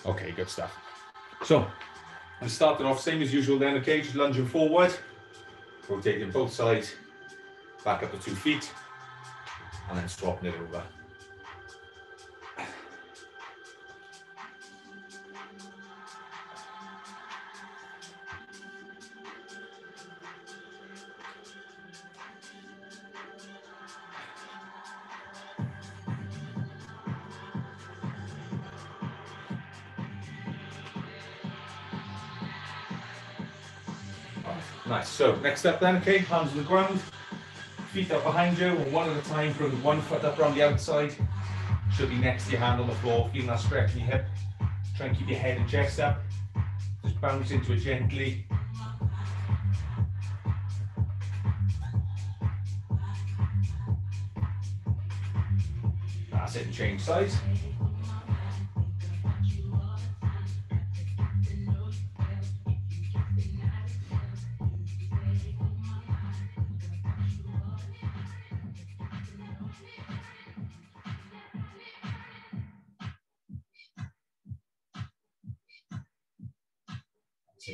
Okay, good stuff. So, I'm starting off same as usual then, okay, just lunging forward, rotating both sides, back up to 2 feet, and then swapping it over. Nice. So next up then, okay, hands on the ground, feet up behind you, one at a time, putting one foot up around the outside. Should be next to your hand on the floor, feeling that stretch in your hip. Try and keep your head and chest up. Just bounce into it gently. That's it, and change size.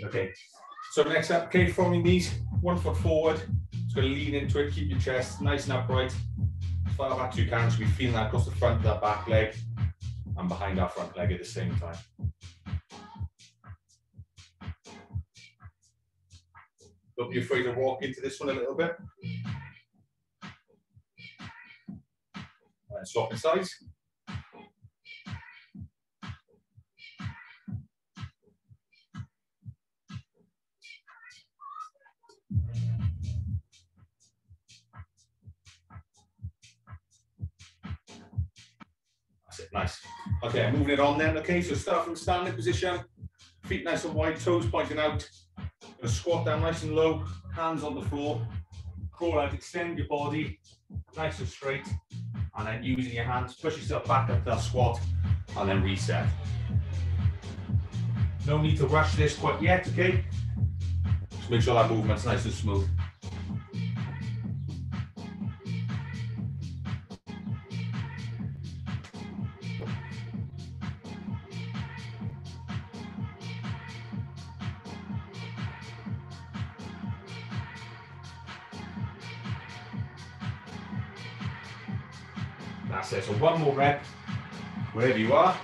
Okay, so next up, okay, from your knees, 1 foot forward. Just going to lean into it, keep your chest nice and upright. As far back as you can, so be feeling that across the front of that back leg and behind our front leg at the same time. Don't be afraid to walk into this one a little bit. And swapping sides. That's it, nice. Okay, moving it on then. Okay, so start from standing position, feet nice and wide, toes pointing out. Gonna squat down nice and low, hands on the floor, crawl out, extend your body, nice and straight, and then using your hands, push yourself back up to that squat, and then reset. No need to rush this quite yet, okay? Just make sure that movement's nice and smooth. That's it, so one more rep, wherever you are.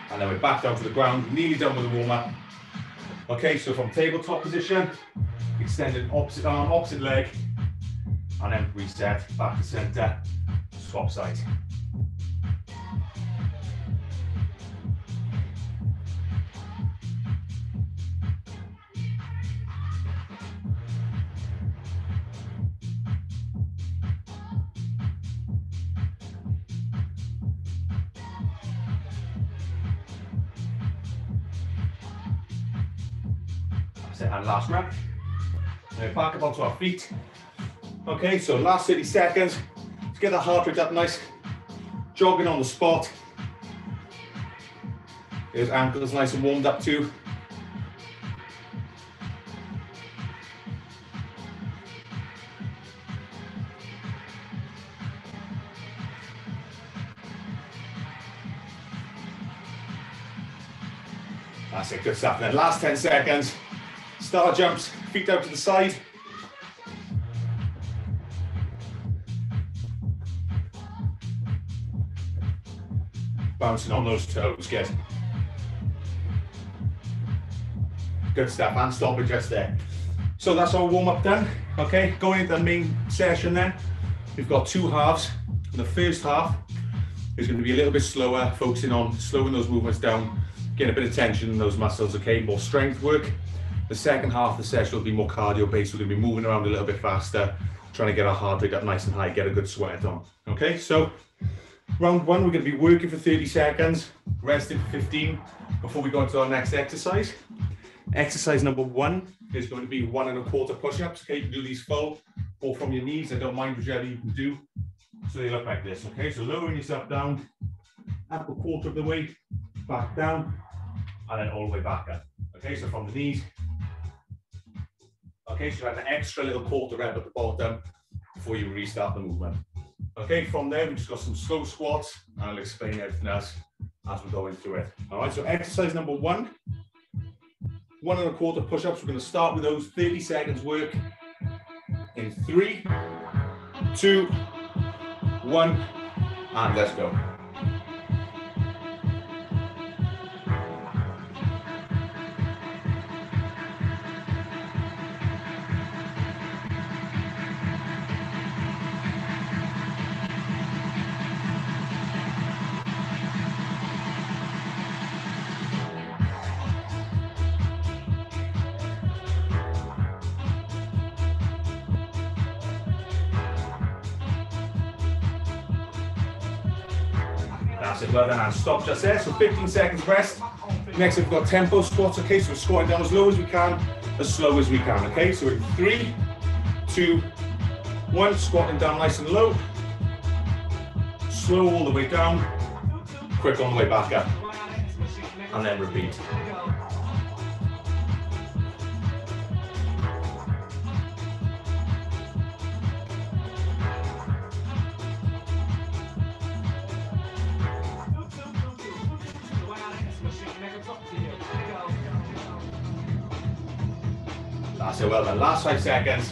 And then we're back down to the ground, nearly done with the warm-up. Okay, so from tabletop position, extended opposite arm, opposite leg, and then reset, back to center, swap sides. And last rep. Now back up onto our feet. Okay, so last 30 seconds. Let's get the heart rate up nice. Jogging on the spot. His ankles nice and warmed up too. That's it, good stuff. Then last 10 seconds. Star jumps, feet out to the side. Bouncing on those toes, good. Good stuff, and stop it just there. So that's our warm up done. Okay, going into the main session then. We've got 2 halves. The first half is going to be a little bit slower, focusing on slowing those movements down, getting a bit of tension in those muscles, okay, more strength work. The second half of the session will be more cardio based. We're going to be moving around a little bit faster, trying to get our heart rate up nice and high, get a good sweat on. Okay, so round 1, we're going to be working for 30 seconds, resting for 15 before we go into our next exercise. Exercise number 1 is going to be 1 1/4 push-ups. Okay, you can do these full or from your knees. I don't mind whichever you can do. So they look like this. Okay, so lowering yourself down, up 1/4 of the way, back down, and then all the way back up. Okay, so from the knees. Okay, so you have an extra little 1/4 rep at the bottom before you restart the movement. Okay, from there, we just got some slow squats, and I'll explain everything else as we're going through it. All right, so exercise number 1, 1 1/4 push-ups. We're going to start with those 30 seconds work in 3, 2, 1, and let's go. That's it, well done, and stop just there, so 15 seconds rest. Next we've got tempo squats, okay, so we're squatting down as low as we can, as slow as we can, okay, so in 3, 2, 1, squatting down nice and low, slow all the way down, quick on the way back up, and then repeat. That's it, well done. Last 5 seconds.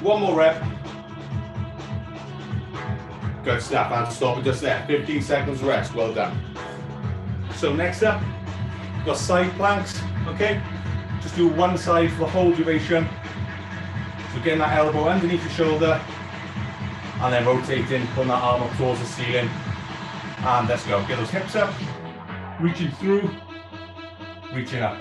1 more rep. Good stuff, and stop it just there. 15 seconds rest, well done. So next up, we've got side planks, okay? Just do one side for the whole duration. So getting that elbow underneath your shoulder, and then rotating, pulling that arm up towards the ceiling. And let's go. Get those hips up, reaching through, reaching up.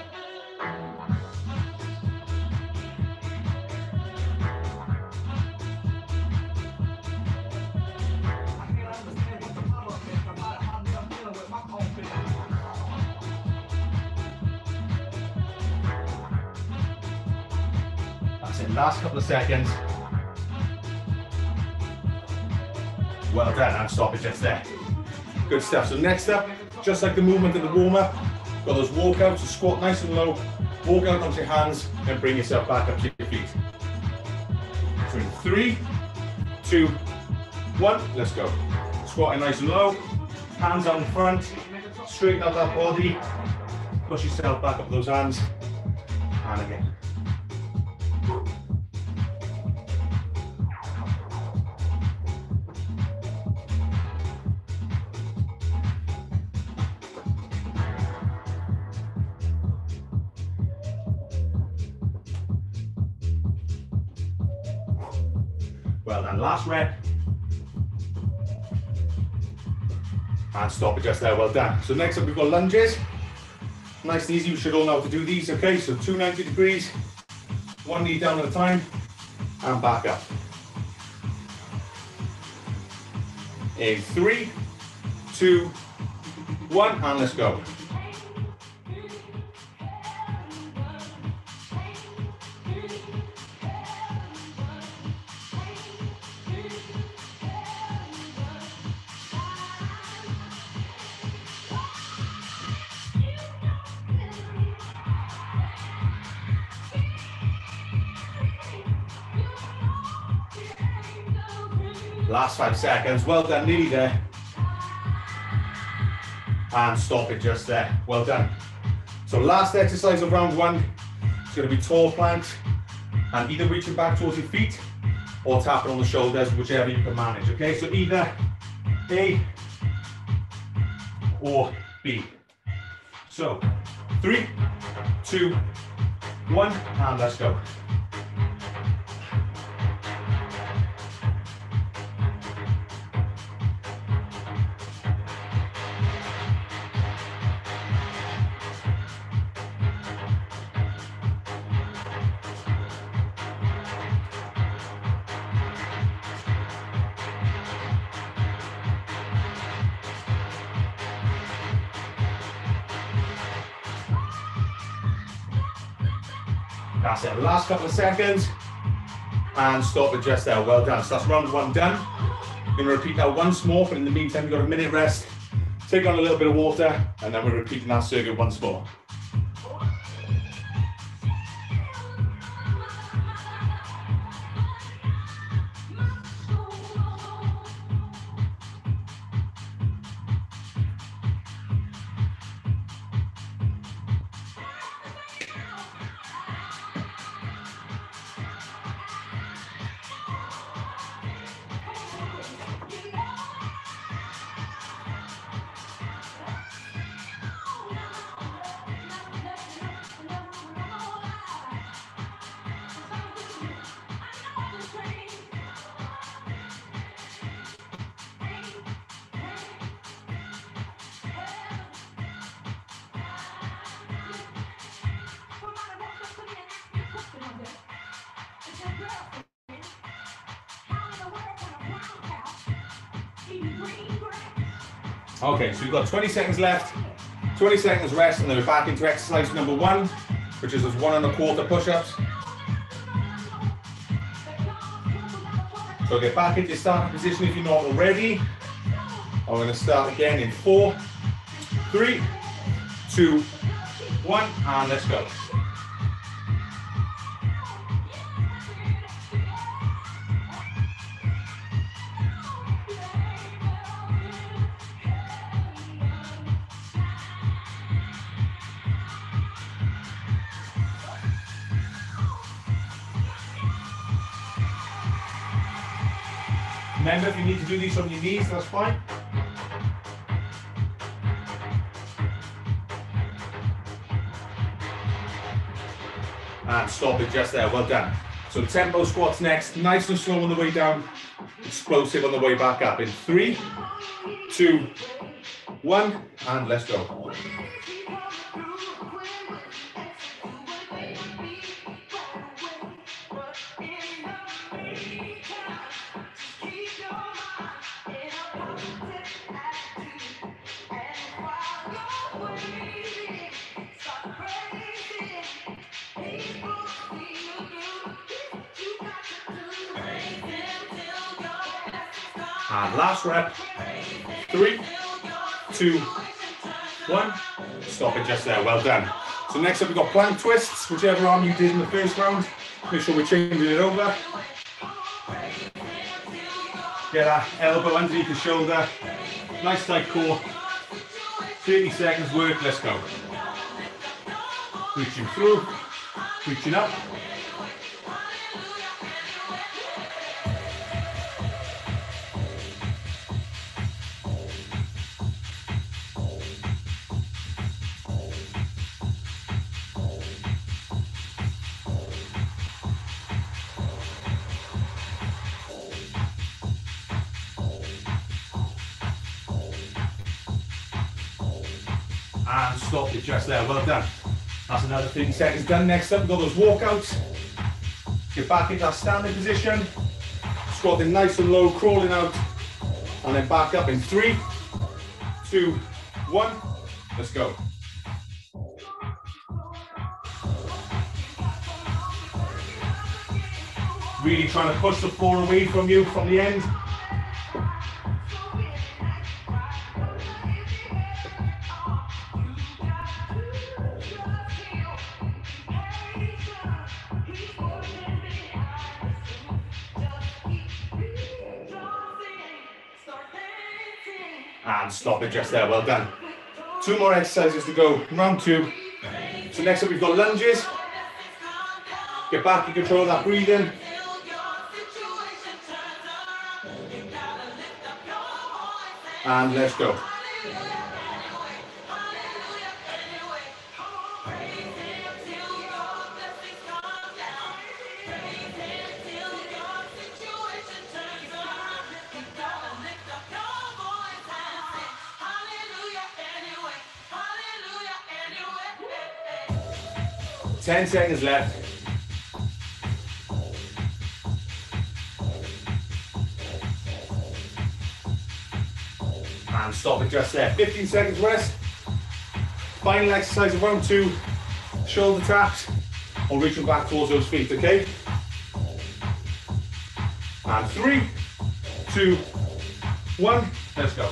That's it, last couple of seconds. Well done, and stop it just there. Good stuff. So next up, just like the movement of the warm-up, got those walkouts, so squat nice and low, walk out onto your hands, and bring yourself back up to your feet. So in 3, 2, 1, let's go. Squatting nice and low, hands out in front, straighten out that body, push yourself back up with those hands, and again. Well done, last rep. And stop it just there, well done. So next up we've got lunges. Nice and easy, we should all know how to do these, okay? So 2 90 degrees, 1 knee down at a time, and back up. In 3, 2, 1, and let's go. Last 5 seconds, well done, nearly there. And stop it just there, well done. So last exercise of round 1, it's going to be tall planks, and either reaching back towards your feet or tapping on the shoulders, whichever you can manage, okay? So either A or B. So 3, 2, 1, and let's go. That's it, last couple of seconds, and stop it just there, well done. So that's round 1 done. We're going to repeat that once more, but in the meantime, we've got a minute rest, take on a little bit of water, and then we're repeating that circuit once more. Okay, so we've got 20 seconds left, 20 seconds rest, and then we're back into exercise number 1, which is those 1 1/4 push-ups. So get back into your starting position if you're not already. I'm going to start again in 4, 3, 2, 1, and let's go. Remember, if you need to do these on your knees, that's fine. And stop it just there, well done. So tempo squats next, nice and slow on the way down, explosive on the way back up. In 3, 2, 1, and let's go. And last rep, 3, 2, 1, stop it just there, well done. So next up we've got plank twists, whichever arm you did in the first round, make sure we're changing it over. Get that elbow underneath the shoulder, nice tight core, 30 seconds work, let's go. Reaching through, reaching up. And stop it just there, well done. That's another 30 seconds done. Next up, we've got those walkouts. Get back into that standing position. Squatting nice and low, crawling out. And then back up in 3, 2, 1. Let's go. Really trying to push the floor away from you from the end. And stop it just there, well done. 2 more exercises to go, round 2. So next up we've got lunges. Get back in control of that breathing. And let's go. Ten seconds left. And stop it just there. 15 seconds rest. Final exercise of round 2. Shoulder taps or reaching back towards those feet, okay? And 3, 2, 1, let's go.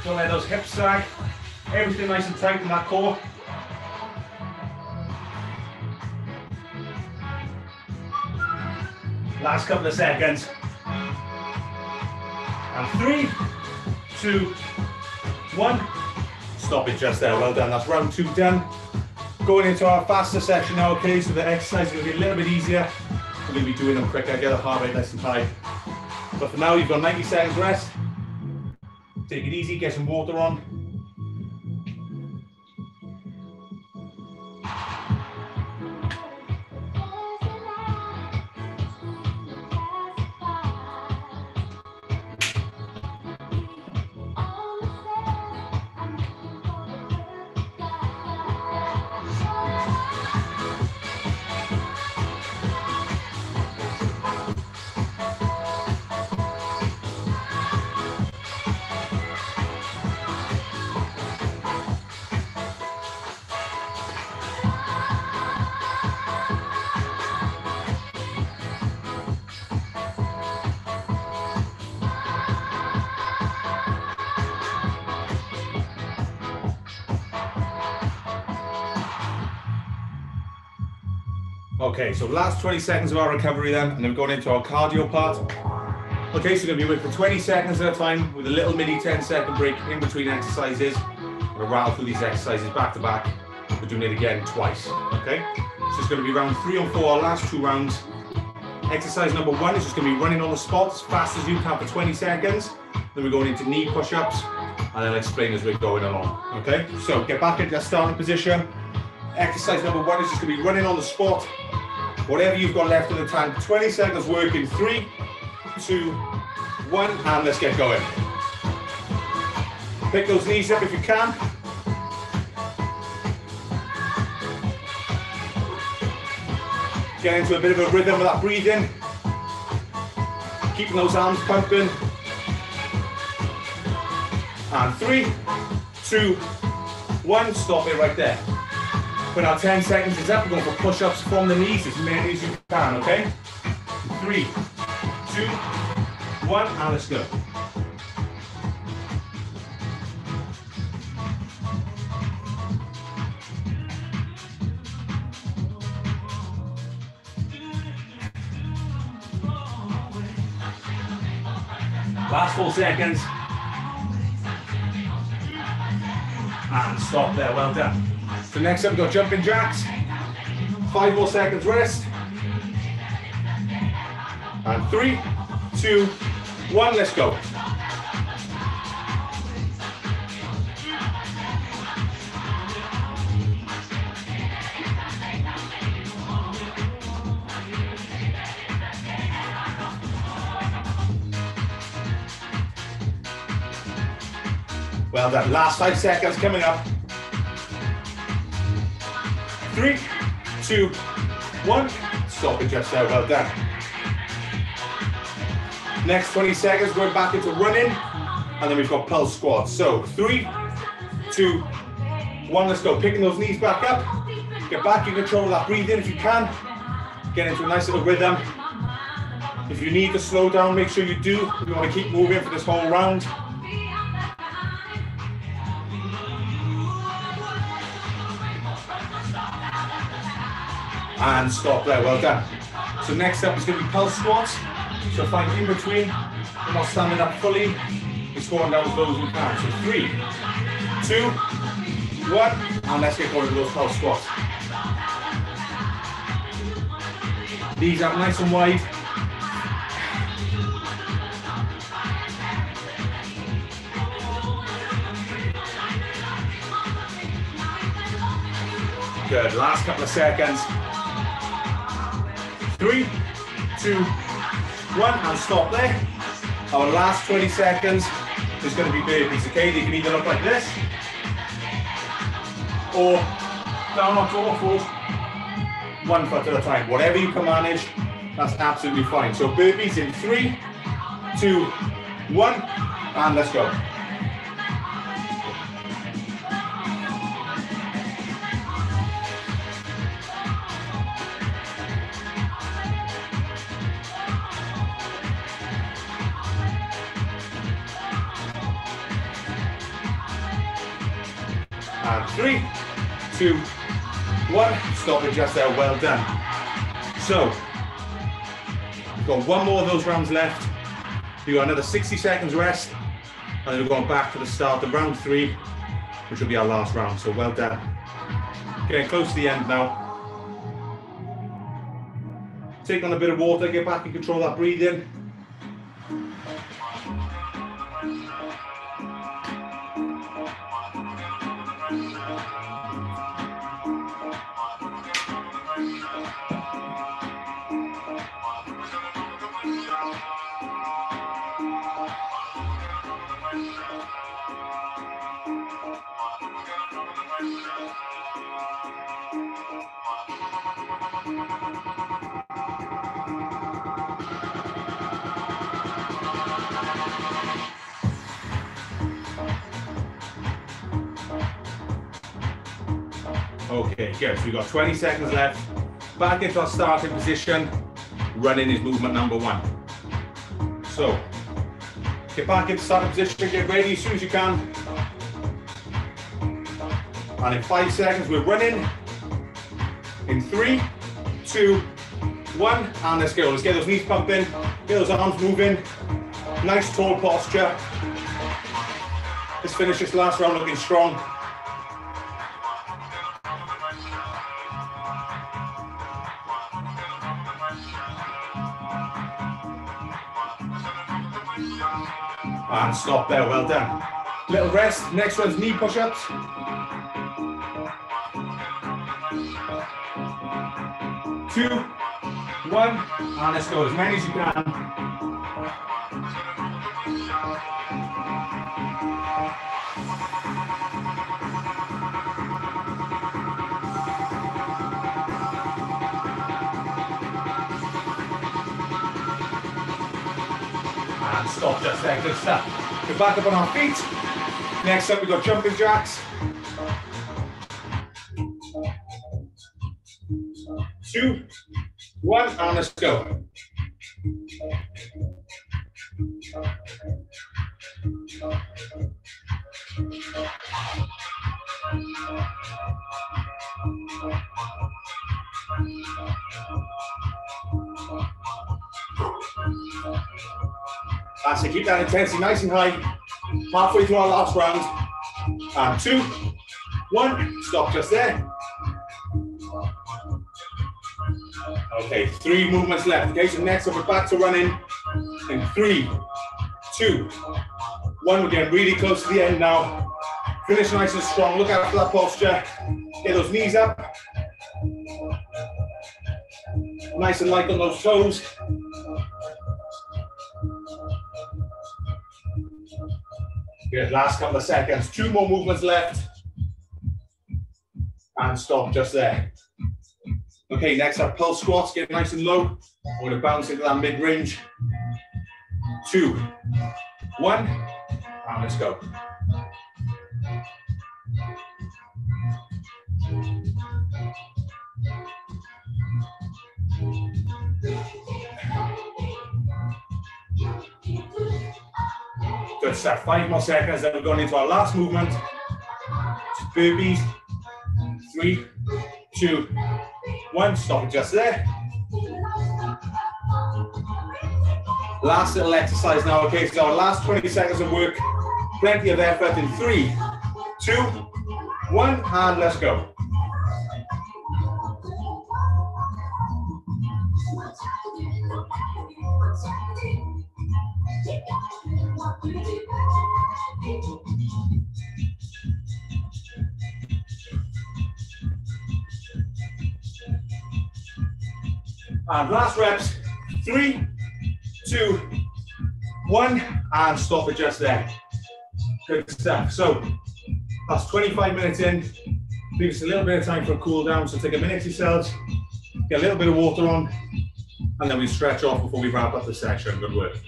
Don't let those hips sag. Everything nice and tight in that core. Last couple of seconds. And 3, 2, 1. Stop it just there. Well done. That's round 2 done. Going into our faster session now, okay? So the exercise is going to be a little bit easier. We're going to be doing them quicker, get the heart rate nice and high. But for now, you've got 90 seconds rest. Take it easy, get some water on. Okay, so last 20 seconds of our recovery then, and then we're going into our cardio part. Okay, so we're going to be working for 20 seconds at a time with a little mini 10-second break in between exercises. We're going to rattle through these exercises back to back. We're doing it again twice, okay? So it's going to be round 3 and 4, our last 2 rounds. Exercise number 1 is just going to be running on the spot as fast as you can for 20 seconds. Then we're going into knee push-ups, and then I'll explain as we're going along, okay? So get back into your starting position. Exercise number 1 is just going to be running on the spot. Whatever you've got left in the tank, 20 seconds work in 3, 2, 1, and let's get going. Pick those knees up if you can. Get into a bit of a rhythm with that breathing. Keeping those arms pumping. And 3, 2, 1, stop it right there. When our 10 seconds is up, we're going for push-ups from the knees as many as you can, okay? 3, 2, 1, and let's go. Last 4 seconds. And stop there, well done. So next up, we've got jumping jacks. 5 more seconds rest. And 3, 2, 1, let's go. Well done. Last 5 seconds coming up. 3, 2, 1. Stop it just there. Well done. Next 20 seconds, going back into running, and then we've got pulse squats. So 3, 2, 1. Let's go. Picking those knees back up. Get back in control of that breathing if you can. Get into a nice little rhythm. If you need to slow down, make sure you do. You want to keep moving for this whole round. And stop there, well done. So next up is going to be pulse squats. So find in between, we're not standing up fully, we're squatting down as low as we can. So 3, 2, 1, and let's get going with those pulse squats. Knees up nice and wide. Good, last couple of seconds. 3, 2, 1, and stop there. Our last 20 seconds is going to be burpees, okay? They can either look like this, or down on all fours, 1 foot at a time. Whatever you can manage, that's absolutely fine. So burpees in 3, 2, 1, and let's go. And 3, 2, 1, stop it just there, well done. So, we've got 1 more of those rounds left. We've got another 60 seconds rest, and then we're going back to the start of round 3, which will be our last round, so well done. Getting close to the end now. Take on a bit of water, get back in control of that breathing. Okay, good. So we've got 20 seconds left. Back into our starting position. Running is movement number 1. So, get back into starting position, get ready as soon as you can. And in 5 seconds, we're running. In 3, 2, 1, and let's go. Let's get those knees pumping, get those arms moving. Nice tall posture. Let's finish this last round looking strong. And stop there, well done. Little rest, next one's knee push-ups. 2, 1, and let's go, as many as you can. And stop just there, good stuff. We're back up on our feet. Next up, we've got jumping jacks. 2, 1, and let's go. That's it, keep that intensity nice and high. Halfway through our last round. And 2, 1, stop just there. Okay, 3 movements left. Okay, so next up we're back to running in 3, 2, 1. We're getting really close to the end now. Finish nice and strong. Look out for that posture. Get those knees up. Nice and light on those toes. Good, last couple of seconds. 2 more movements left. And stop just there. Okay, next up, pulse squats. Get nice and low. We're going to bounce into that mid-range. 2, 1, and let's go. Good stuff. 5 more seconds, then we're going into our last movement. Burpees. 3, 2, 1. Stop it just there. Last little exercise now. Okay, so our last 20 seconds of work. Plenty of effort in 3, 2, 1, and let's go. And last reps, 3, 2, 1, and stop it just there. Good stuff. So that's 25 minutes in. Leave us a little bit of time for a cool down. So take a minute yourselves, get a little bit of water on, and then we stretch off before we wrap up the session. Good work.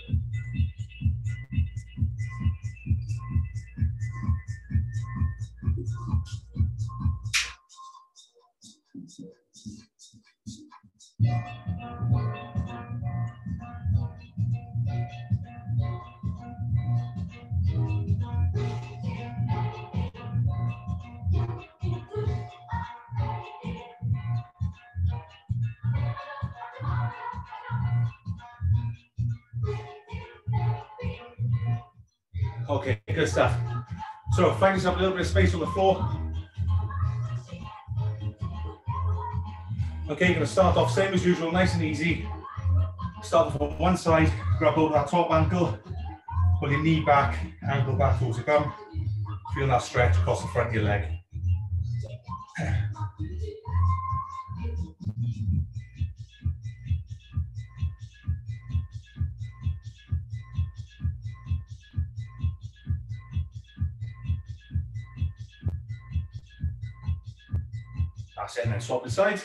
Okay, good stuff. So find yourself a little bit of space on the floor. Okay, you're going to start off same as usual, nice and easy. Start off on one side, grab over that top ankle, pull your knee back, ankle back towards your bum. Feel that stretch across the front of your leg. That's it, and then swap the side.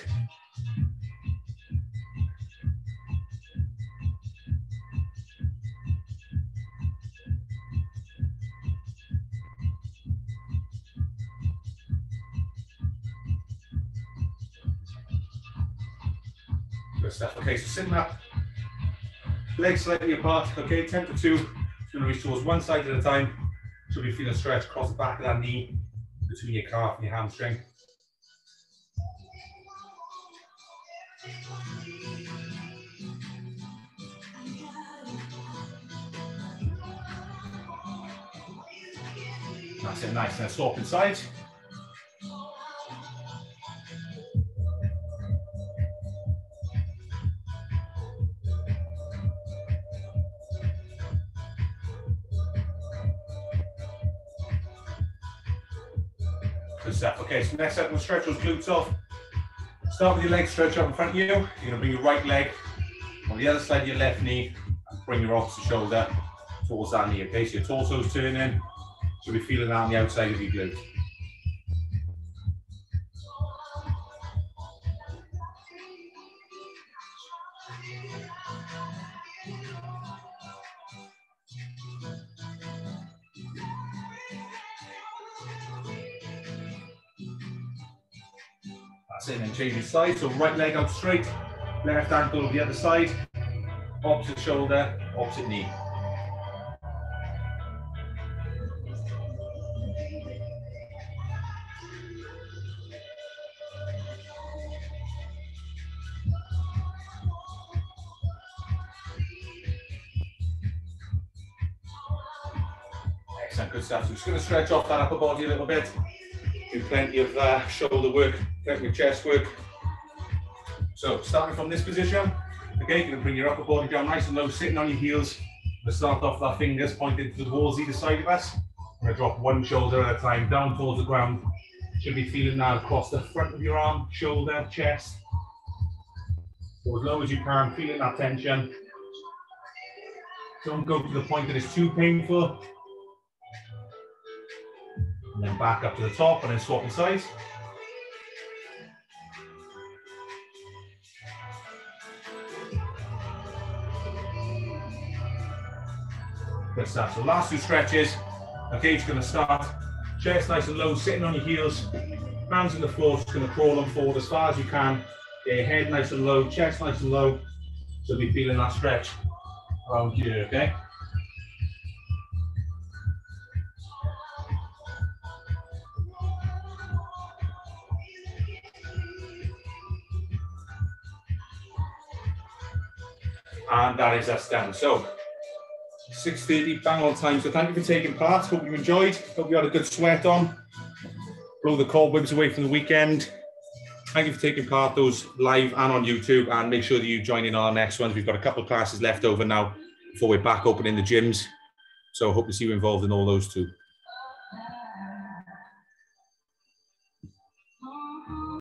Good stuff. Okay, so sitting up, legs slightly apart. Okay, 10 to 2. You're going to reach towards one side at a time. Should be feeling stretch across the back of that knee, between your calf and your hamstring. That's it, nice. Now stop inside. Good stuff. Okay, so next up, we'll stretch those glutes off. Start with your legs stretched out in front of you. You're going to bring your right leg on the other side of your left knee and bring your opposite shoulder towards that knee. Okay, so your torso's turning. So we're feeling that on the outside of your glute. That's it, and then change your side. So right leg out straight, left ankle on the other side, opposite shoulder, opposite knee. Excellent, good stuff. So just going to stretch off that upper body a little bit. Do plenty of shoulder work, plenty of chest work. So starting from this position, okay, you're going to bring your upper body down nice and low, sitting on your heels. We'll start off with our fingers pointed to the walls either side of us. We're going to drop one shoulder at a time down towards the ground. Should be feeling that across the front of your arm, shoulder, chest. So as low as you can, feeling that tension. Don't go to the point that it's too painful. And then back up to the top and then swapping sides. Good stuff. So last two stretches. Okay, just going to start chest nice and low, sitting on your heels, hands on the floor, just going to crawl on forward as far as you can. Get your head nice and low, chest nice and low. So be feeling that stretch around here, okay? And that is us done. So 6:30, bang on time. So thank you for taking part. Hope you enjoyed. Hope you had a good sweat on. Blow the cobwebs away from the weekend. Thank you for taking part, those live and on YouTube. And make sure that you join in on our next ones. We've got a couple of classes left over now before we're back opening the gyms. So I hope to see you involved in all those too.